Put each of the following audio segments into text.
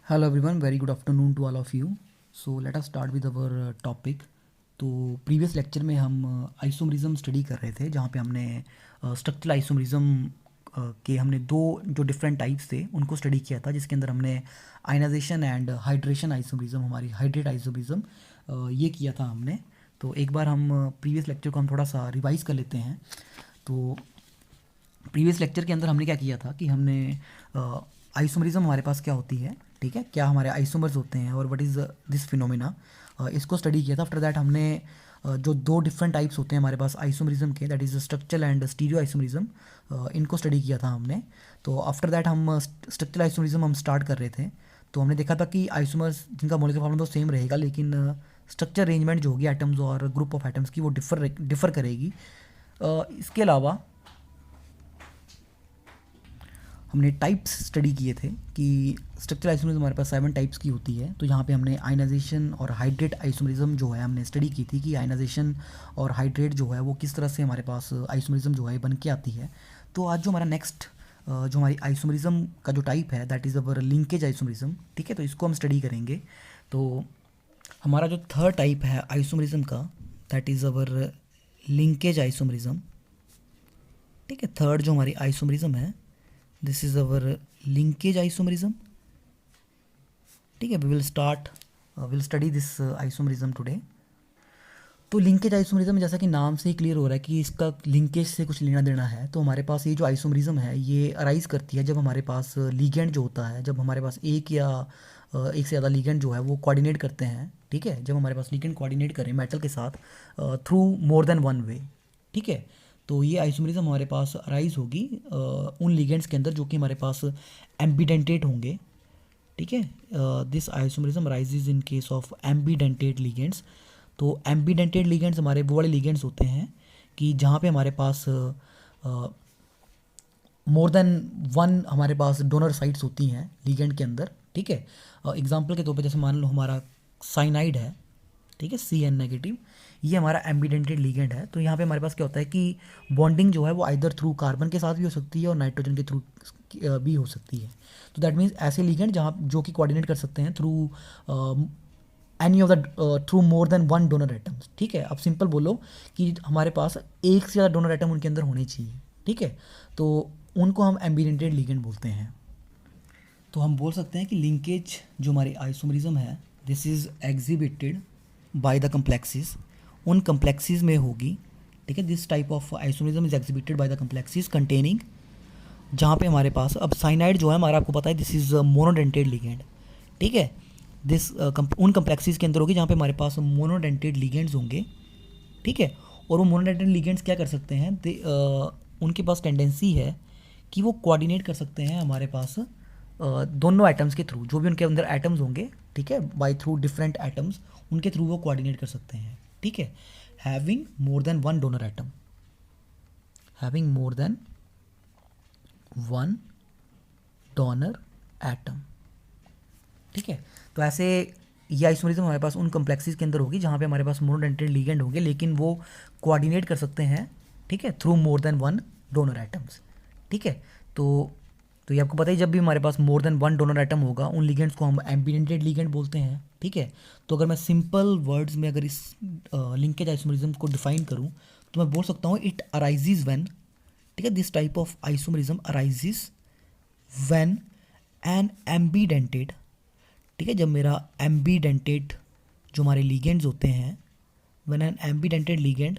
Hello everyone, very good afternoon to all of you. So let us start with our topic. तो previous lecture में हम isomerism study कर रहे थे, जहाँ पे हमने स्ट्रक्चरल आइसोमरिज्म के हमने दो जो डिफरेंट टाइप्स थे उनको स्टडी किया था, जिसके अंदर हमने आयनाइजेशन एंड हाइड्रेशन आइसोमरिज्म, हमारी हाइड्रेट आइसोमरिज्म, ये किया था हमने. तो एक बार हम प्रीवियस लेक्चर को हम थोड़ा सा रिवाइज कर लेते हैं. तो प्रीवियस लेक्चर के अंदर हमने क्या किया था कि हमने आइसोमरिज्म हमारे पास क्या होती है, ठीक है, क्या हमारे आइसोमर्स होते हैं और व्हाट इज़ दिस फिनोमिना, इसको स्टडी किया था. आफ्टर दैट हमने जो दो डिफरेंट टाइप्स होते हैं हमारे पास आइसोमरिज्म के, that is structural and stereo isomerism, इनको स्टडी किया था हमने. तो आफ्टर दैट हम स्ट्रक्चरल आइसोमरिज्म हम स्टार्ट कर रहे थे. तो हमने देखा था कि आइसोमर्स जिनका मॉलिक्यूलर फॉर्मूला तो सेम रहेगा, लेकिन स्ट्रक्चर अरेंजमेंट जो होगी एटम्स और ग्रुप ऑफ एटम्स की वो डिफर करेगी. इसके अलावा हमने टाइप्स स्टडी किए थे कि स्ट्रक्चरल आइसोमरिज्म हमारे पास 7 टाइप्स की होती है. तो यहाँ पे हमने आयनाइजेशन और हाइड्रेट आइसोमरिज्म जो है हमने स्टडी की थी कि आयनाइजेशन और हाइड्रेट जो है वो किस तरह से हमारे पास आइसोमरिज्म जो है बन के आती है. तो आज जो हमारा नेक्स्ट जो हमारी आइसोमरिज्म का जो टाइप है that is our linkage isomerism, ठीक है. तो इसको हम स्टडी करेंगे. तो हमारा जो थर्ड टाइप है आइसोमरिज्म का that is our linkage isomerism, ठीक है. थर्ड जो हमारी आइसोमरिज्म है, this is our linkage isomerism, ठीक है. Will study this isomerism today. तो लिंकेज आइसोमरिज्म जैसा कि नाम से ही क्लियर हो रहा है कि इसका लिंकेज से कुछ लेना देना है. तो हमारे पास ये जो आइसोमरिज्म है ये अराइज करती है जब हमारे पास लीगेंड जो होता है, जब हमारे पास एक से ज़्यादा लीगेंड जो है वो कोऑर्डिनेट करते हैं, ठीक है. जब हमारे पास लीगेंड कोऑर्डिनेट करें मेटल के साथ थ्रू मोर देन वन वे, ठीक है. तो ये आइसोमरिज्म हमारे पास अराइज होगी उन लीगेंड्स के अंदर जो कि हमारे पास एम्बीडेंटेट होंगे, ठीक है. This isomerism rises in case of ambidentate ligands. तो एम्बीडेंटेड लीगेंड्स हमारे वो वाले लीगेंड्स होते हैं कि जहाँ पे हमारे पास मोर देन वन हमारे पास डोनर साइट्स होती हैं लीगेंड के अंदर, ठीक है. एग्जांपल के तौर पे जैसे मान लो हमारा साइनाइड है, ठीक है, CN-, ये हमारा एम्बीडेंटेड लीगेंड है. तो यहाँ पे हमारे पास क्या होता है कि बॉन्डिंग जो है वो आइदर थ्रू कार्बन के साथ भी हो सकती है और नाइट्रोजन के थ्रू भी हो सकती है. तो दैट मीन्स ऐसे लीगेंड जहाँ जो कि कोऑर्डिनेट कर सकते हैं through any of the through more than one donor atoms, ठीक है. अब सिंपल बोलो कि हमारे पास एक से ज़्यादा डोनर एटम उनके अंदर होने चाहिए, ठीक है. तो उनको हम एम्बीडेंटेड लीगेंड बोलते हैं. तो हम बोल सकते हैं कि लिंकेज जो हमारी आइसोमरिज्म है this is exhibited by the complexes, उन कम्प्लेक्सेस में होगी, ठीक है. This type of isomerism is exhibited by the complexes containing, जहाँ पे हमारे पास अब साइनाइड जो है हमारा आपको पता है दिस इज़ मोनोडेंटेड लिगेंड, ठीक है. दिस उन कम्प्लेक्सेस के अंदर होगी जहाँ पे हमारे पास मोनोडेंटेड लिगेंड्स होंगे, ठीक है. और वो मोनोडेंटेड लिगेंड्स क्या कर सकते हैं, उनके पास टेंडेंसी है कि वो कोऑर्डिनेट कर सकते हैं हमारे पास दोनों एटम्स के थ्रू, जो भी उनके अंदर एटम्स होंगे, ठीक है, बाय थ्रू डिफरेंट एटम्स उनके थ्रू वो कोऑर्डिनेट कर सकते हैं, ठीक है. Having more than one donor atom, having more than one donor atom, ठीक है. तो ऐसे ये आइसोमरिज्म हमारे पास उन कम्प्लेक्सेस के अंदर होगी जहाँ पे हमारे पास मोनोडेंटेड लिगेंड होंगे, लेकिन वो कोऑर्डिनेट कर सकते हैं, ठीक है, थ्रू मोर देन वन डोनर एटम्स, ठीक है. तो ये आपको पता ही, जब भी हमारे पास more than one donor atom होगा उन लिगेंड्स को हम एम्बीडेंटेड लिगेंड बोलते हैं, ठीक है. तो अगर मैं सिंपल वर्ड्स में अगर इस लिंकेज आइसोमरिज्म को डिफाइन करूँ तो मैं बोल सकता हूँ इट अराइजेज व्हेन, ठीक है, this type of isomerism arises when an एम्बीडेंटेड, ठीक है, जब मेरा एम्बीडेंटेड जो हमारे लीगेंड्स होते हैं, when an एम्बीडेंटेड ligand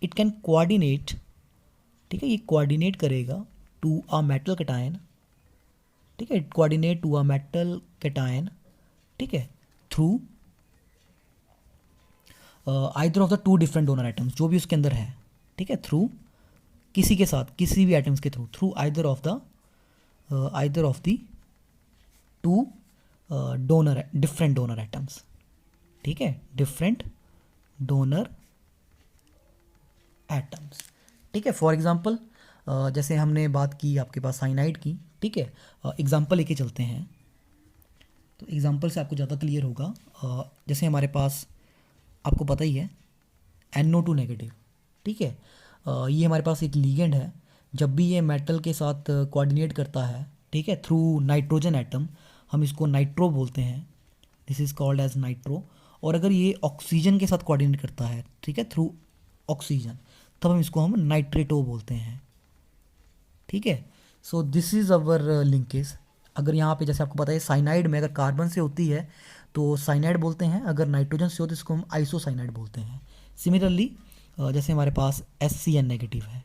it can coordinate, ठीक है, ये कोऑर्डिनेट करेगा टू अ मेटल कैटायन, ठीक है, it coordinate to a metal cation, ठीक है, through either of the two different donor atoms जो भी उसके अंदर है, ठीक है, थ्रू किसी के साथ किसी भी एटम्स के through either of the two donor different donor atoms, ठीक है, डिफरेंट डोनर एटम्स, ठीक है. फॉर एग्जांपल जैसे हमने बात की आपके पास साइनाइड की, ठीक है, एग्जांपल लेके चलते हैं. तो एग्जांपल से आपको ज़्यादा क्लियर होगा. जैसे हमारे पास आपको पता ही है NO2 नेगेटिव, ठीक है. ये हमारे पास एक लीगेंड है. जब भी ये मेटल के साथ कोऑर्डिनेट करता है, ठीक है, थ्रू नाइट्रोजन एटम, हम इसको नाइट्रो बोलते हैं, this is called as nitro. और अगर ये ऑक्सीजन के साथ कोऑर्डिनेट करता है, ठीक है, थ्रू ऑक्सीजन, तब हम इसको हम नाइट्रेटो बोलते हैं, ठीक है। So this is our linkage. अगर यहाँ पे जैसे आपको पता है साइनाइड में अगर कार्बन से होती है तो साइनाइड बोलते हैं, अगर नाइट्रोजन से हो तो इसको हम आइसोसाइनाइड बोलते हैं। सिमिलरली जैसे हमारे पास SCN नेगेटिव है,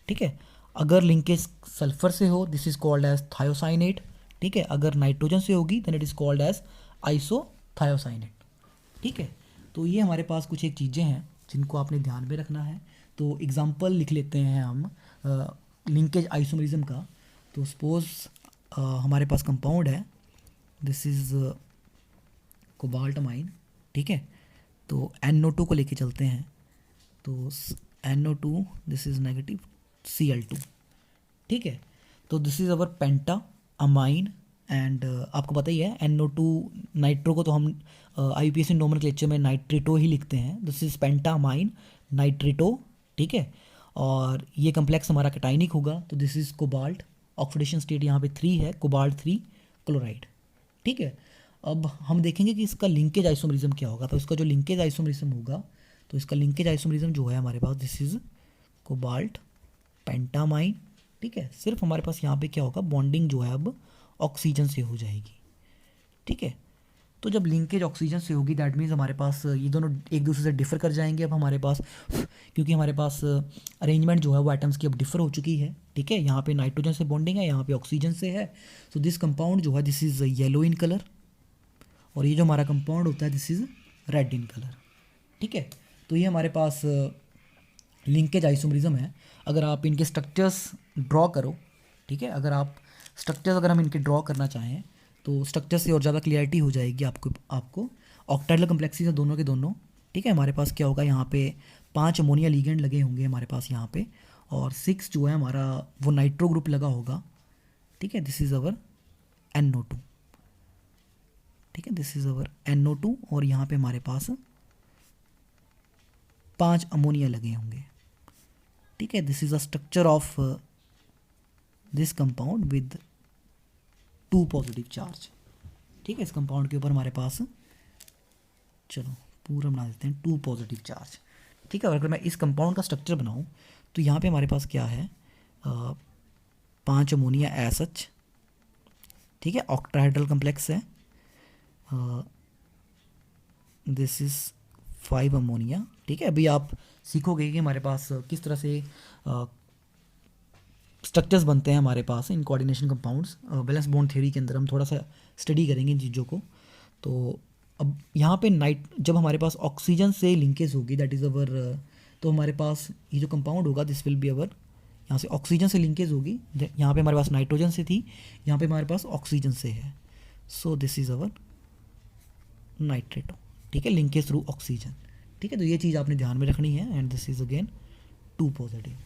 ठीक है, अगर लिंकेज सल्फर से हो this is called as thiocyanate, ठीक है, अगर नाइट्रोजन से होगी then it is called as isothiocyanate, ठीक है। तो ये हमारे पास कुछ एक चीज़ें हैं जिनको आपने ध्यान में रखना है। तो एग्जांपल लिख लेते हैं हम लिंकेज आइसोमरिज्म का। तो सपोज हमारे पास कंपाउंड है, दिस इज़ कोबाल्ट अमाइन, ठीक है। तो NO2 को लेके चलते हैं, तो NO2 this is negative Cl2, ठीक है। तो this is our penta amine and आपको पता ही है NO2 नाइट्रो को तो हम IUPAC नोमेनक्लेचर में नाइट्रेटो ही लिखते हैं, दिस इज़ पेंटा अमाइन नाइट्रेटो, ठीक है। और ये कम्प्लेक्स हमारा कैटाइनिक होगा, तो this is cobalt, oxidation state यहाँ पे 3 है, कोबाल्ट 3 क्लोराइड, ठीक है। अब हम देखेंगे कि इसका लिंकेज आइसोमरिज्म क्या होगा। तो इसका जो लिंकेज आइसोमरिज्म होगा, तो इसका लिंकेज आइसोमरिज्म जो है हमारे पास दिस इज़ कोबाल्ट पेंटामाइन, ठीक है। सिर्फ हमारे पास यहाँ पे क्या होगा, बॉन्डिंग जो है अब ऑक्सीजन से हो जाएगी, ठीक है। तो जब लिंकेज ऑक्सीजन से होगी दैट मीन्स हमारे पास ये दोनों एक दूसरे से डिफर कर जाएंगे। अब हमारे पास क्योंकि हमारे पास अरेंजमेंट जो है वो एटम्स की अब डिफर हो चुकी है, ठीक है। यहाँ पे नाइट्रोजन से बॉन्डिंग है, यहाँ पे ऑक्सीजन से है। सो दिस कंपाउंड जो है this is yellow in colour, और ये जो हमारा कंपाउंड होता है this is red in colour, ठीक है। तो ये हमारे पास लिंकेज आइसोमरिज्म है। अगर आप इनके स्ट्रक्चर्स ड्रॉ करो, ठीक है, अगर आप स्ट्रक्चर्स अगर हम इनके ड्रॉ करना चाहें तो स्ट्रक्चर से और ज़्यादा क्लियरिटी हो जाएगी आपको ऑक्टाइडल कम्प्लेक्सीज है दोनों के दोनों, ठीक है। हमारे पास क्या होगा, यहाँ पे 5 अमोनिया लीगेंड लगे होंगे हमारे पास यहाँ पे, और 6 जो है हमारा वो नाइट्रो ग्रुप लगा होगा, ठीक है। दिस इज़ अवर NO2, ठीक है, दिस इज़ अवर NO2, और यहाँ पे हमारे पास 5 अमोनिया लगे होंगे, ठीक है। This is a structure of this compound with 2 positive charge, ठीक है। इस कंपाउंड के ऊपर हमारे पास, चलो पूरा बना देते हैं, 2 पॉजिटिव चार्ज, ठीक है। अगर मैं इस कंपाउंड का स्ट्रक्चर बनाऊं तो यहाँ पे हमारे पास क्या है, 5 अमोनिया SH, ठीक है, ऑक्टाहेड्रल कम्प्लेक्स है। दिस इज़ 5 अमोनिया, ठीक है। अभी आप सीखोगे कि हमारे पास किस तरह से स्ट्रक्चर्स बनते हैं हमारे पास in coordination compounds. Valence bond theory के अंदर हम थोड़ा सा स्टडी करेंगे इन चीज़ों को। तो अब यहाँ पे जब हमारे पास ऑक्सीजन से लिंकेज होगी दैट इज़ अवर, तो हमारे पास ये जो कंपाउंड होगा दिस विल बी अवर, यहाँ से ऑक्सीजन से लिंकेज होगी, यहाँ पे हमारे पास नाइट्रोजन से थी, यहाँ पे हमारे पास ऑक्सीजन से है। सो दिस इज़ अवर नाइट्रेटो, ठीक है, लिंकेज थ्रू ऑक्सीजन, ठीक है। तो ये चीज़ आपने ध्यान में रखनी है। And this is again 2 positive,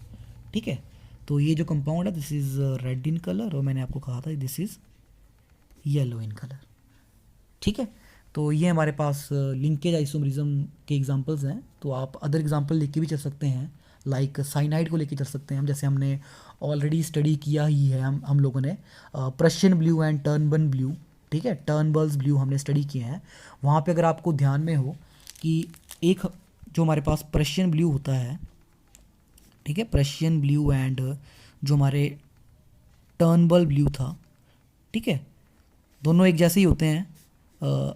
ठीक है। तो ये जो कंपाउंड है this is red in colour, और मैंने आपको कहा था this is yellow in colour, ठीक है। तो ये हमारे पास लिंकेज आइसोमरिज्म के एग्जांपल्स हैं। तो आप अदर एग्जांपल लेके भी चल सकते हैं, लाइक साइनाइड को लेके चल सकते हैं हम, जैसे हमने ऑलरेडी स्टडी किया ही है हम लोगों ने प्रशियन ब्लू एंड टर्नबर्न ब्लू, ठीक है, टर्नबर्स ब्लू हमने स्टडी किए हैं। वहाँ पे अगर आपको ध्यान में हो कि एक जो हमारे पास प्रशियन ब्लू होता है, ठीक है, प्रशियन ब्लू एंड जो हमारे टर्नबल ब्लू था, ठीक है, दोनों एक जैसे ही होते हैं।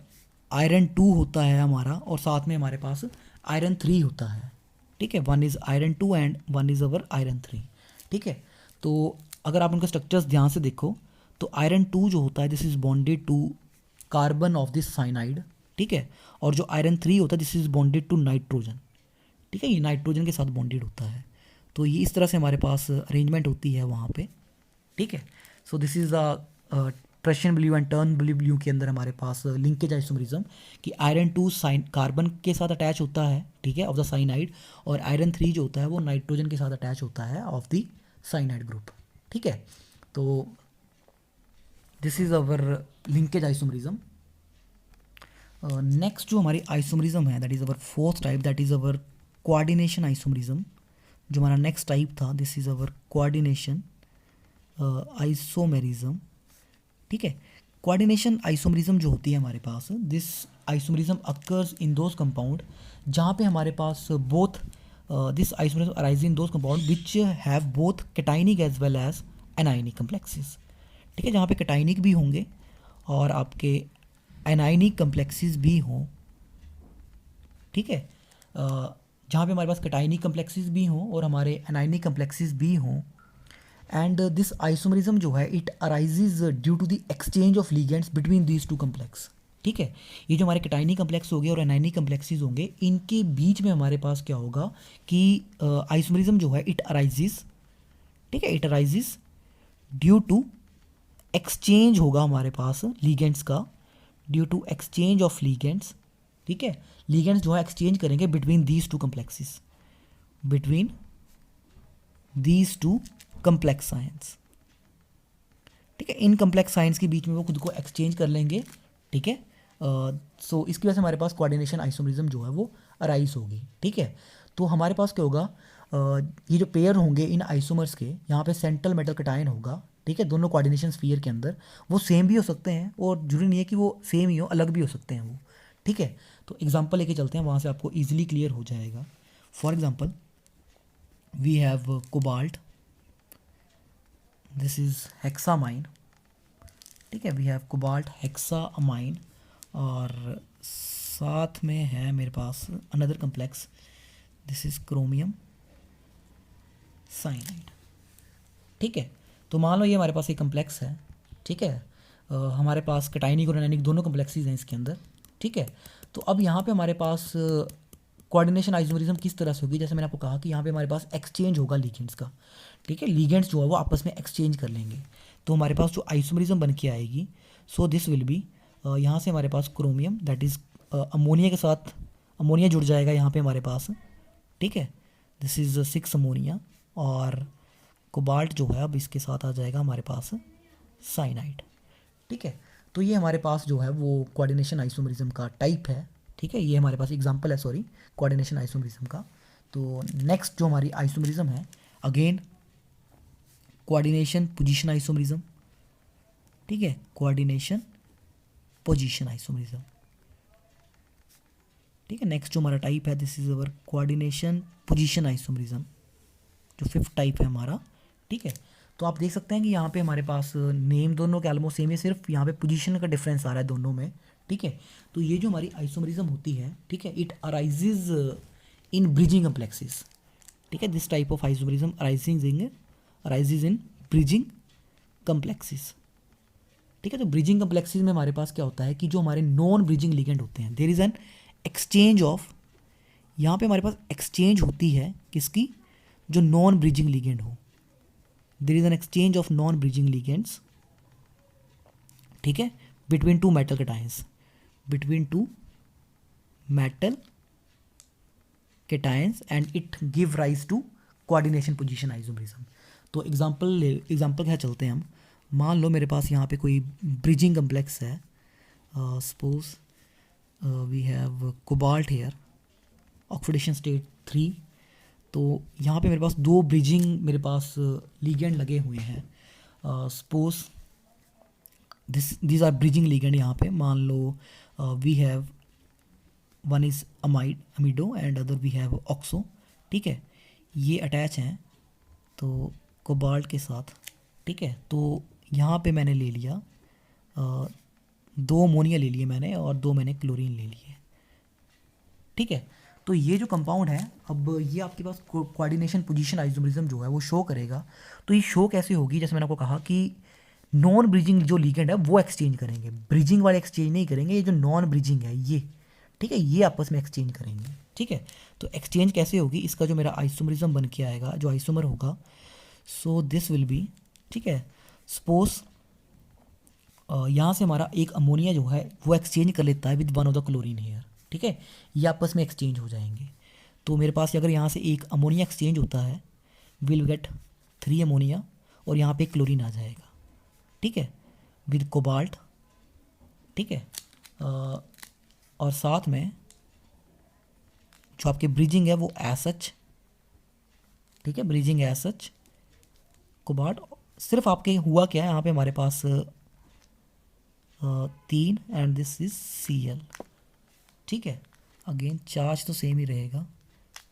आयरन 2 होता है हमारा, और साथ में हमारे पास आयरन 3 होता है, ठीक है। 1 is iron 2 and 1 is our iron 3, ठीक है। तो अगर आप उनका स्ट्रक्चर्स ध्यान से देखो तो आयरन 2 जो होता है this is bonded to carbon of this cyanide, ठीक है, और जो आयरन 3 होता है this is bonded to nitrogen, ठीक है, ये नाइट्रोजन के साथ बॉन्डेड होता है। तो ये इस तरह से हमारे पास अरेंजमेंट होती है वहाँ पे, ठीक है। So this is the Prussian blue and turn blue के अंदर हमारे पास लिंकेज आइसोमरिज्म कि आयरन 2 कार्बन के साथ अटैच होता है, ठीक है, ऑफ द साइनाइड, और आयरन 3 जो होता है वो नाइट्रोजन के साथ अटैच होता है ऑफ द साइनाइड ग्रुप, ठीक है। तो this is our linkage isomerism. Next जो हमारी आइसोमरिज्म है that is our 4th type, that is our coordination isomerism. जो हमारा नेक्स्ट टाइप था this is our coordination isomerism, ठीक है। कोऑर्डिनेशन आइसोमरिज्म जो होती है हमारे पास, this isomerism occurs in those compound जहाँ पे हमारे पास both this isomerism arise in those compound which have both cationic as well as anionic complexes. ठीक है, जहाँ पे कैटाइनिक भी होंगे और आपके एनाइनिक कम्प्लेक्सेस भी हों। ठीक है, जहाँ पे हमारे पास कैटाइनिक कम्प्लेक्सेस भी हों और हमारे एनाइनिक कम्प्लेक्सेस भी हों। एंड दिस आइसोमरिज्म जो है it arises due to the exchange of ligands between these two complex. ठीक है, ये जो हमारे कैटाइनिक कम्प्लेक्स हो गए और एनाइनिक कम्प्लेक्सेस होंगे, इनके बीच में हमारे पास क्या होगा कि आइसोमरिज्म जो है इट अराइजेज, ठीक है, it arises due to exchange होगा हमारे पास लिगेंड्स का, due to exchange of ligands. ठीक है, लिगेंड्स जो है एक्सचेंज करेंगे between these two complexes, between these two complex ions. ठीक है, इन कम्प्लेक्स आयंस के बीच में वो खुद को एक्सचेंज कर लेंगे। ठीक है, सो इसकी वजह से हमारे पास कोऑर्डिनेशन आइसोमरिज्म जो है वो अराइज होगी। ठीक है, तो हमारे पास क्या होगा, ये जो पेयर होंगे इन आइसोमर्स के, यहाँ पे सेंट्रल मेटल कैटायन होगा। ठीक है, दोनों कोऑर्डिनेशन स्फीयर के अंदर वो सेम भी हो सकते हैं और जरूरी नहीं है कि वो सेम ही हो, अलग भी हो सकते हैं वो। ठीक है, तो एग्जांपल लेके चलते हैं, वहाँ से आपको इजीली क्लियर हो जाएगा। For example we have cobalt, this is hexammine. ठीक है, वी हैव कोबाल्ट हेक्सामाइन और साथ में है मेरे पास another complex, this is chromium cyanide. ठीक है, तो मान लो ये हमारे पास एक कम्प्लेक्स है। ठीक है, हमारे पास कैटाइनिक और एनाइनिक दोनों कम्प्लेक्सेस हैं इसके अंदर। ठीक है, तो अब यहाँ पे हमारे पास कोऑर्डिनेशन आइसोमरिज्म किस तरह से होगी, जैसे मैंने आपको कहा कि यहाँ पे हमारे पास एक्सचेंज होगा लिगेंड्स का। ठीक है, लिगेंड्स जो है वो आपस में एक्सचेंज कर लेंगे, तो हमारे पास जो आइसोमरिज्म बन के आएगी, सो दिस विल बी, यहाँ से हमारे पास क्रोमियम दैट इज़ अमोनिया के साथ अमोनिया जुड़ जाएगा यहाँ पे हमारे पास। ठीक है, दिस इज़ 6 अमोनिया और कोबाल्ट जो है अब इसके साथ आ जाएगा हमारे पास साइनाइड। ठीक है, तो ये हमारे पास जो है वो कोऑर्डिनेशन आइसोमरिज्म का टाइप है। ठीक है, ये हमारे पास एग्जांपल है, सॉरी, कोऑर्डिनेशन आइसोमरिज्म का। तो नेक्स्ट जो हमारी आइसोमरिज्म है, अगेन कोऑर्डिनेशन पोजीशन आइसोमरिज्म। ठीक है, कोऑर्डिनेशन पोजीशन आइसोमरिज्म। ठीक है, नेक्स्ट जो हमारा टाइप है, this is our coordination position isomerism, जो 5th टाइप है हमारा। ठीक है, तो आप देख सकते हैं कि यहाँ पे हमारे पास नेम दोनों के ऑलमोस्ट सेम है, सिर्फ यहाँ पे पोजीशन का डिफरेंस आ रहा है दोनों में। ठीक है, तो ये जो हमारी आइसोमरिज्म होती है, ठीक है, it arises in bridging complexes. ठीक है, this type of isomerism arises in bridging complexes. ठीक है, तो ब्रिजिंग कम्प्लेक्सेस में हमारे पास क्या होता है कि जो हमारे नॉन ब्रिजिंग लिगेंड होते हैं, there is an exchange of, यहाँ पे हमारे पास एक्सचेंज होती है किसकी, जो नॉन ब्रिजिंग लिगेंड हो, there is an exchange of non bridging ligands. ठीक है, between two metal cations, between two metal cations and it give rise to coordination position isomerism. तो एग्जांपल क्या चलते हैं हम, मान लो मेरे पास यहाँ पे कोई ब्रिजिंग कम्प्लेक्स है, suppose we have cobalt here, oxidation state 3। तो यहाँ पे मेरे पास 2 ब्रिजिंग मेरे पास लिगेंड लगे हुए हैं। Suppose these are bridging ligand. यहाँ पे मान लो we have one is amido and other we have oxo. ठीक है, ये अटैच हैं तो कोबाल्ट के साथ। ठीक है, तो यहाँ पे मैंने ले लिया 2 अमोनिया ले लिए मैंने और 2 मैंने क्लोरीन ले लिए। ठीक है, तो ये जो कंपाउंड है, अब ये आपके पास कोऑर्डिनेशन पोजीशन आइसोमरिज्म जो है वो शो करेगा। तो ये शो कैसे होगी, जैसे मैंने आपको कहा कि नॉन ब्रिजिंग जो लिगेंड है वो एक्सचेंज करेंगे, ब्रिजिंग वाले एक्सचेंज नहीं करेंगे, ये जो नॉन ब्रिजिंग है ये, ठीक है, ये आपस में एक्सचेंज करेंगे। ठीक है, तो एक्सचेंज कैसे होगी, इसका जो मेरा आइसोमरिज्म बन के आएगा, जो आइसोमर होगा, सो दिस विल बी, ठीक है, सपोज यहाँ से हमारा एक अमोनिया जो है वो एक्सचेंज कर लेता है with one of the chlorine here. ठीक है, ये आपस में एक्सचेंज हो जाएंगे। तो मेरे पास अगर यहाँ से एक अमोनिया एक्सचेंज होता है, विल गेट 3 अमोनिया और यहाँ पे क्लोरीन आ जाएगा। ठीक है, विद कोबाल्ट। ठीक है, और साथ में जो आपके ब्रिजिंग है वो एज सच। ठीक है, ब्रिजिंग एज सच कोबाल्ट। सिर्फ आपके हुआ क्या है, यहाँ पे हमारे पास 3 एंड दिस इज Cl, ठीक है। अगेन चार्ज तो सेम ही रहेगा,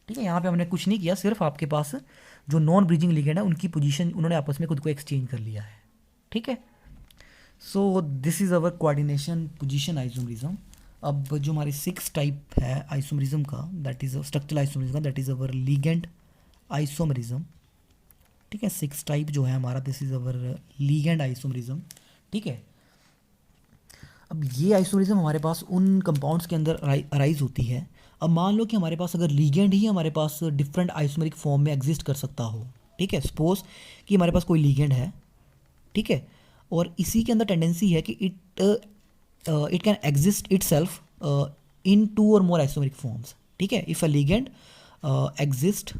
ठीक है। यहाँ पे हमने कुछ नहीं किया, सिर्फ आपके पास जो नॉन ब्रीजिंग लिगेंड है उनकी पोजीशन उन्होंने आपस में खुद को एक्सचेंज कर लिया है, ठीक है। So this is our coordination position isomerism. अब जो हमारी 6 टाइप है आइसोमरिज्म का, दैट इज़ स्ट्रक्चरल आइसोमरिज्म का, that is our ligand isomerism, ठीक है। 6 टाइप जो है हमारा, this is our ligand isomerism, ठीक है। अब ये आइसोमरिज्म हमारे पास उन कंपाउंड्स के अंदर अराइज होती है। अब मान लो कि हमारे पास अगर लिगेंड ही हमारे पास डिफरेंट आइसोमेरिक फॉर्म में एग्जिस्ट कर सकता हो, ठीक है। सपोज कि हमारे पास कोई लिगेंड है, ठीक है, और इसी के अंदर टेंडेंसी है कि it can exist it self in 2 और मोर आइसोमेरिक फॉर्म्स, ठीक है। If a ligand exist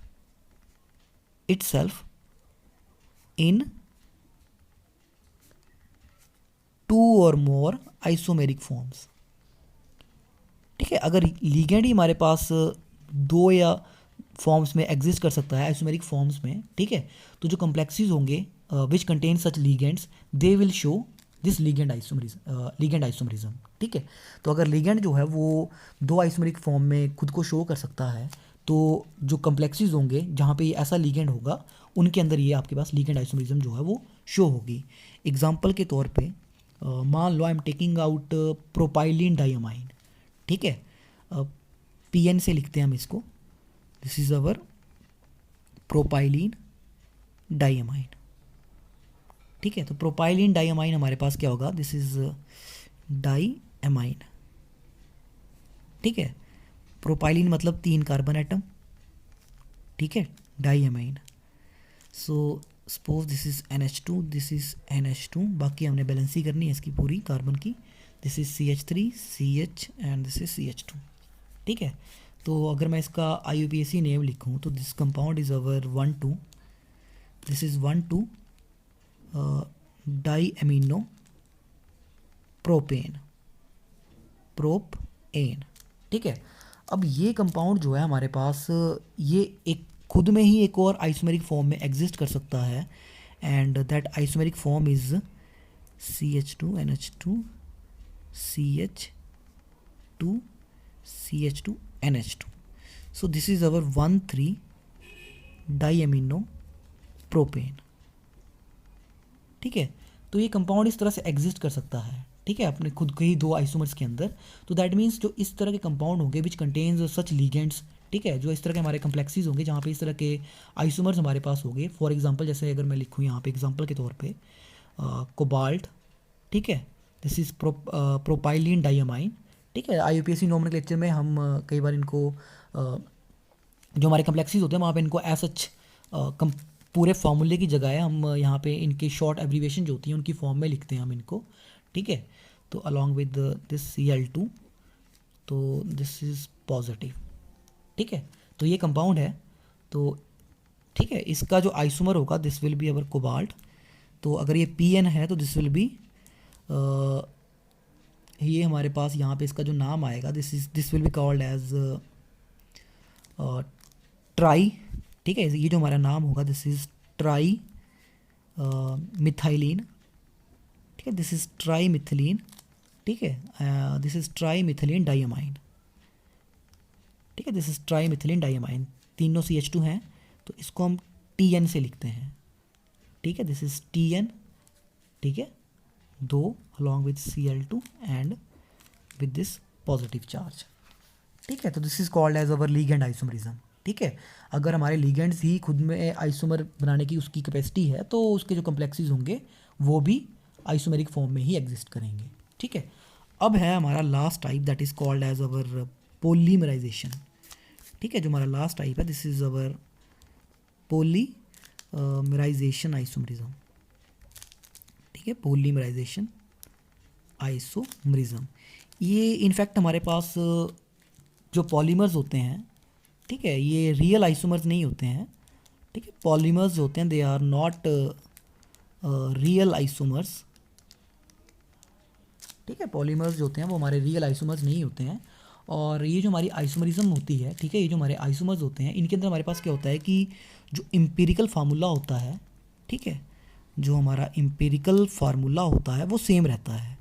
it self in 2 और मोर आइसोमेरिक फॉर्म्स, ठीक है। अगर लिगेंड ही हमारे पास 2 या फॉर्म्स में एग्जिस्ट कर सकता है, आइसोमेरिक फॉर्म्स में, ठीक है, तो जो कॉम्प्लेक्सेस होंगे which contain such ligands, they will show this ligand isomerism, ठीक है। तो अगर लिगेंड जो है वो 2 आइसोमेरिक फॉर्म में खुद को शो कर सकता है, तो जो कॉम्प्लेक्सेस होंगे जहाँ पे ये ऐसा लिगेंड होगा, उनके अंदर ये आपके पास लिगेंड आइसोमरिज्म जो है वो शो होगी। एग्जाम्पल के तौर पे मान लो I am taking out propylene diamine, ठीक है। PN से लिखते हैं हम इसको, this is our propylene diamine, ठीक है। तो प्रोपाइलिन डाइअमाइन हमारे पास क्या होगा, दिस इज डाइअमाइन, ठीक है। प्रोपाइलिन मतलब 3 कार्बन एटम, ठीक है, diamine. So suppose this is NH2, this is NH2, बाकी हमने बैलेंस ही करनी है इसकी पूरी कार्बन की। This is CH3, CH and this is CH2, ठीक है। तो अगर मैं इसका IUPAC नेम लिखूँ तो this compound is our 1,2, this is 1,2 diamino propane, ठीक है। अब ये कंपाउंड जो है हमारे पास, ये एक खुद में ही एक और आइसोमेरिक फॉर्म में एग्जिस्ट कर सकता है, and that isomeric form is CH2 NH2 CH2 CH2 NH2. So this is our 1,3 डाइएमिनो propane, ठीक है। तो ये कंपाउंड इस तरह से एग्जिस्ट कर सकता है, ठीक है, अपने खुद के ही 2 आइसोमर्स के अंदर। तो दैट मीन्स जो इस तरह के कंपाउंड होंगे विच कंटेन्स सच लिगेंड्स, ठीक है, जो इस तरह के हमारे कम्प्लेक्सेस होंगे जहाँ पे इस तरह के आइसोमर्स हमारे पास होंगे। फॉर एग्जांपल जैसे अगर मैं लिखूँ यहाँ पे एग्जांपल के तौर पे कोबाल्ट, ठीक है, दिस इज प्रोपाइलिन डाइअमाइन, ठीक है। IUPAC नोमेनक्लेचर में हम कई बार इनको जो हमारे कम्प्लेक्सेस होते हैं वहाँ पे इनको एज सच पूरे फार्मूले की जगह है हम यहाँ पे इनके शॉर्ट एब्रीवेशन जो होती हैं उनकी फॉर्म में लिखते हैं हम इनको, ठीक है। तो अलॉन्ग विद दिस Cl2, तो दिस इज़ पॉजिटिव, ठीक है। तो ये कंपाउंड है, तो ठीक है, इसका जो आइसोमर होगा this will be our cobalt. तो अगर ये PN है तो दिस विल बी ये हमारे पास यहाँ पे इसका जो नाम आएगा this will be called as tri, ठीक है। ये जो हमारा नाम होगा दिस इज ट्राई मिथाइलिन, ठीक है, दिस इज ट्राई मिथिलीन, ठीक है, this is try methylene diamine, ठीक है, this is try methylene diamine. तीनों CH2 हैं तो इसको हम TN से लिखते हैं, ठीक है, दिस इज TN, ठीक है, 2 along with Cl2 and with this positive charge, ठीक है। तो this is called as our ligand isomerism, ठीक है। अगर हमारे लीगेंड्स ही खुद में आइसोमर बनाने की उसकी कैपेसिटी है तो उसके जो कम्प्लेक्सेस होंगे वो भी आइसोमेरिक फॉर्म में ही एग्जिस्ट करेंगे, ठीक है। अब है हमारा last type that is called as our polymerisation, ठीक है। जो हमारा लास्ट टाइप है this is our polymerisation isomerism, ठीक है, पॉलीमराइजेशन आइसोमरिज्म। ये इनफैक्ट हमारे पास जो पॉलीमर्स होते हैं, ठीक है, ये रियल आइसोमर्स नहीं होते हैं, ठीक है। पॉलीमर्स जो होते हैं they are not real isomers, ठीक है। पॉलीमर्स जो होते हैं वो हमारे रियल आइसोमर्स नहीं होते हैं। और ये जो हमारी आइसोमरिज्म होती है, ठीक है, ये जो हमारे आइसोमर्स होते हैं इनके अंदर हमारे पास क्या होता है कि जो एम्पिरिकल फार्मूला होता है, ठीक है, जो हमारा एम्पिरिकल फार्मूला होता है वो सेम रहता है,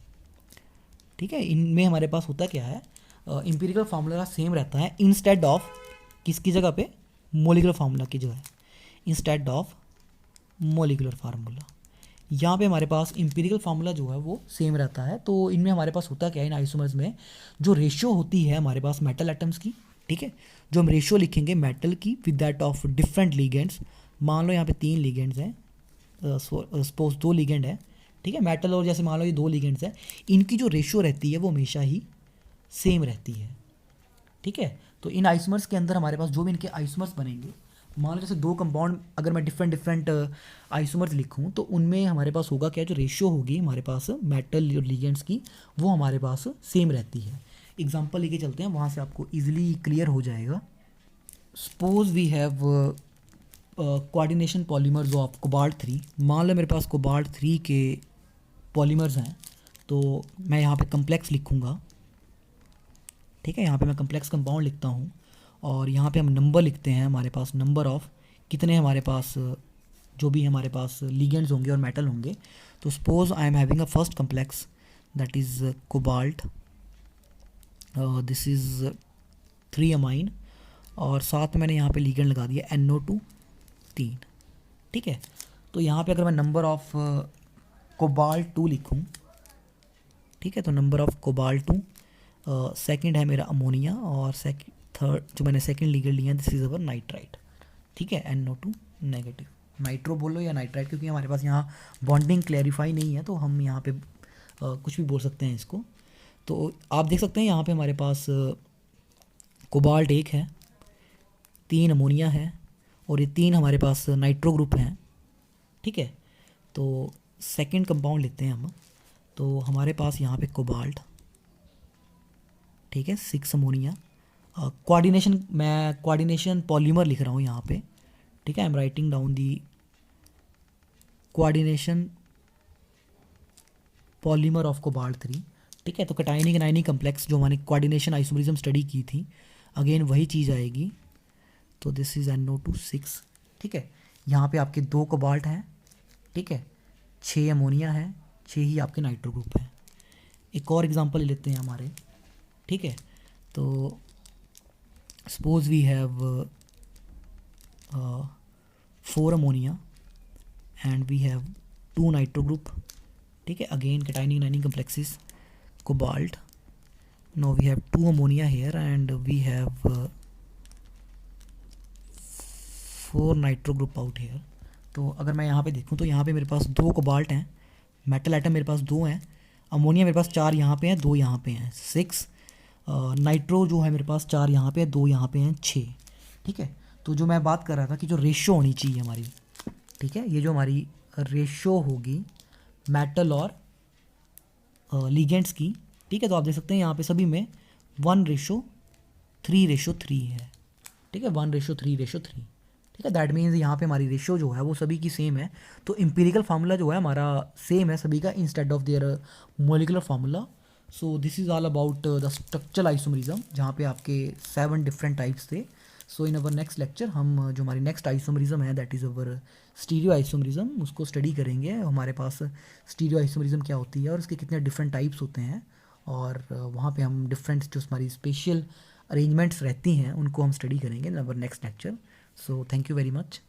ठीक है, इनमें हमारे पास होता क्या है, इम्पीरिकल फार्मूला सेम रहता है इंस्टेड ऑफ किसकी जगह पे, मोलिकुलर फार्मूला की जगह, इंस्टेड ऑफ मोलिकुलर फार्मूला। यहाँ पे हमारे पास इम्पीरिकल फार्मूला जो है वो सेम रहता है। तो इनमें हमारे पास होता क्या है, इन आइसोमर्स में जो रेशियो होती है हमारे पास मेटल एटम्स की, ठीक है, जो हम रेशियो लिखेंगे मेटल की with that of different ligands. मान लो यहाँ पे 3 लिगेंड्स हैं, सपोज 2 लिगेंड है, ठीक है, मेटल और जैसे मान लो ये 2 लिगेंड्स हैं, इनकी जो रेशियो रहती है वो हमेशा ही सेम रहती है, ठीक है। तो इन आइसोमर्स के अंदर हमारे पास जो भी इनके आइसोमर्स बनेंगे, मान लो जैसे 2 कंपाउंड अगर मैं डिफरेंट डिफरेंट आइसोमर्स लिखूं तो उनमें हमारे पास होगा क्या, जो रेशियो होगी हमारे पास मेटल और लिगेंड्स की वो हमारे पास सेम रहती है। एग्जांपल लेके चलते हैं, वहाँ से आपको इजीली क्लियर हो जाएगा। Suppose we have coordination polymers of cobalt 3। मान लो मेरे पास कोबाल्ट 3 के पॉलीमर्स हैं, तो मैं यहाँ पे कम्प्लेक्स लिखूँगा, ठीक है, यहाँ पे मैं कम्प्लेक्स कंपाउंड लिखता हूँ और यहाँ पे हम नंबर लिखते हैं, हमारे पास नंबर ऑफ कितने हमारे पास जो भी हमारे पास लिगेंड्स होंगे और मेटल होंगे। तो suppose I am having a first complex that is cobalt, this is 3 amine और साथ में मैंने यहाँ पे लिगेंड लगा दिया NO2 3, ठीक है। तो यहाँ पे अगर मैं नंबर ऑफ कोबाल्ट 2 लिखूँ, ठीक है, तो नंबर ऑफ कोबाल्ट 2, सेकंड है मेरा अमोनिया और थर्ड जो मैंने सेकंड लिगेंड लिया दिस इज़ अवर नाइट्राइट, ठीक है, NO2 नेगेटिव, नाइट्रो बोलो या नाइट्राइट, क्योंकि हमारे पास यहाँ बॉन्डिंग क्लैरिफाई नहीं है तो हम यहाँ पे कुछ भी बोल सकते हैं इसको। तो आप देख सकते हैं यहाँ पे हमारे पास कोबाल्ट 1 है, 3 अमोनिया है और ये 3 हमारे पास नाइट्रो ग्रुप हैं, ठीक है। तो सेकंड कंपाउंड लेते हैं हम, तो हमारे पास यहाँ पे कोबाल्ट, ठीक है, 6 अमोनिया, कोऑर्डिनेशन मैं कोऑर्डिनेशन पॉलीमर लिख रहा हूँ यहाँ पे, ठीक है, I am writing down the coordination polymer of cobalt 3, ठीक है। तो कैटायनिक एनायनिक कम्प्लेक्स जो हमारी कोऑर्डिनेशन आइसोमरिज्म स्टडी की थी, अगेन वही चीज़ आएगी। तो दिस इज़ NO2 6, ठीक है, यहाँ पे आपके 2 कोबाल्ट हैं, ठीक है, 6 अमोनिया है, 6 ही आपके नाइट्रो ग्रुप हैं। एक और एग्जांपल ले लेते हैं हमारे, ठीक है। तो suppose we have 4 ammonia and we have 2 nitro group, ठीक है, again cationic anionic complexes cobalt, now we have 2 ammonia here and we have 4 nitro group out here. तो अगर मैं यहाँ पे देखूँ तो यहाँ पे मेरे पास 2 कोबाल्ट हैं, मेटल एटम मेरे पास 2 हैं, अमोनिया मेरे पास 4 यहाँ पे हैं, 2 यहाँ पे हैं, 6, नाइट्रो जो है मेरे पास 4 यहाँ पे है, 2 यहाँ पे हैं, 6, ठीक है। तो जो मैं बात कर रहा था कि जो रेशियो होनी चाहिए हमारी, ठीक है, ये जो हमारी रेशियो होगी मेटल और लिगेंड्स की, ठीक है, तो आप देख सकते हैं यहाँ पे सभी में 1:3:3 है, ठीक है, 1:3:3, ठीक है। दैट मीन्स यहाँ पे हमारी रेशियो जो है वो सभी की सेम है। तो इम्पीरिकल फार्मूला जो है हमारा सेम है सभी का instead of their molecular formula. So this is all about the structural isomerism, जहाँ पे आपके 7 डिफरेंट टाइप्स थे। सो इन अवर नेक्स्ट लेक्चर हम जो हमारी नेक्स्ट आइसोमरिज्म है that is our stereo isomerism, उसको स्टडी करेंगे। हमारे पास स्टीरियो आइसोमरिज्म क्या होती है और इसके कितने डिफरेंट टाइप्स होते हैं, और वहाँ पे हम डिफरेंट जो हमारी स्पेशल अरेंजमेंट्स रहती हैं उनको हम स्टडी करेंगे in our next lecture. So thank you very much.